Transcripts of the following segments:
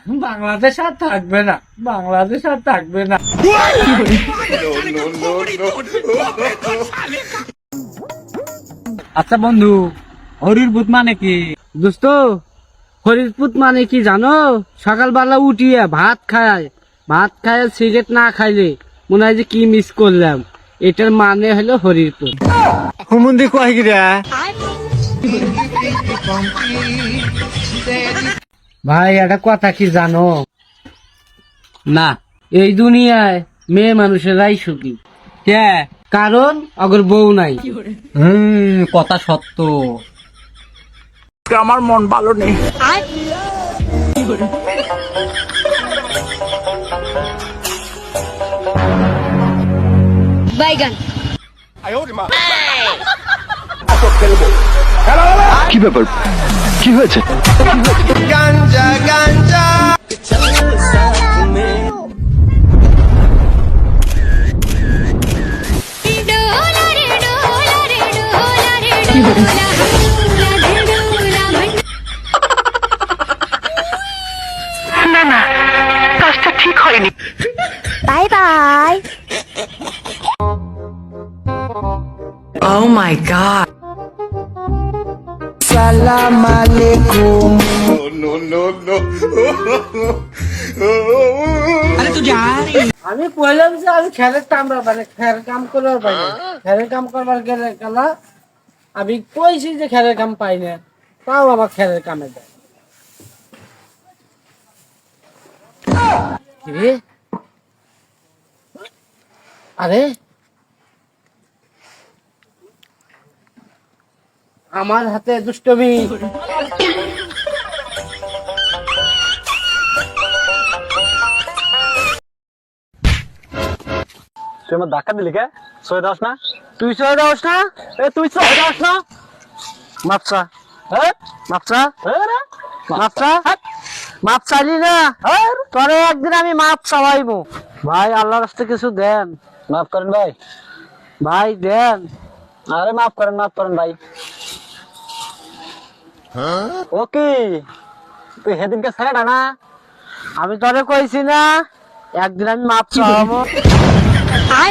বাংলাদেশ আর থাকবে না, বাংলাদেশ আর থাকবে না। আচ্ছা বন্ধু, হরির ভূত মানে কি? দোস্ত, হরিপুত মানে কি জানো? সকালবেলা উঠিয়ে ভাত খায় সিগারেট না খাইলে মনে হয় যে কি মিস করলাম। এটার মানে হলো হরিপুত। হুমুন্দি কয় কি রে? ভাই একটা কথা কি জানো? না। এই দুনিয়ায় মেয়ে মানুষেরাই সুখী, কে? কারণ অগর বউ নাই। কথা সত্য। আমার মন ভালো নেই। বাইগান। কি ব্যাপার, কি হয়েছে? Bye bye. Oh my god. আমি কইলাম যে আমি খেলের কাম করার পাইনি, খেলের কাম করবার গেলে গেলা আমি কইছি যে খেলের কাম পাই না, তাও আবার খেলের কামে দেয়। কি? আরে আমার হাতে দুষ্টমি। তুই আমার ধাক্কা দিলি কে? সয়ে দাস না? তুই সরে দাস না? তুই সয়ে দাস না? মাপসা, হ্যাঁ? মাপসা, হ্যাঁ রে? মাপসা, মাপ চাইলি না? তোরে একদিন আমি মাপ চাওয়াইবো। ভাই আল্লাহর রাস্তায় কিছু দেন, মাফ করেন ভাই। ভাই দেন। আরে মাফ করেন ভাই। ও কি তুই সেদিনকে ছেড়ে না? আমি তোরে কইছি না একদিন আমি মাপ চাওয়াবো। ভাই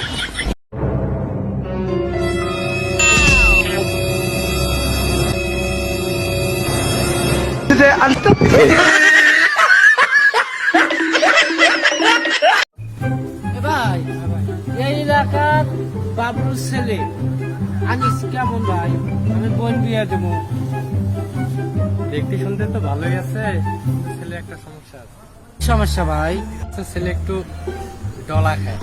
এই এলাকার বাবুর ছেলে আনিস কেমন ভাই? আমি বোন বিয়ে দেবো। দেখতে শুনতে তো ভালোই আছে, ছেলে একটা সমস্যা আছে। সমস্যা ভাই? ছেলে একটু ডলা খায়।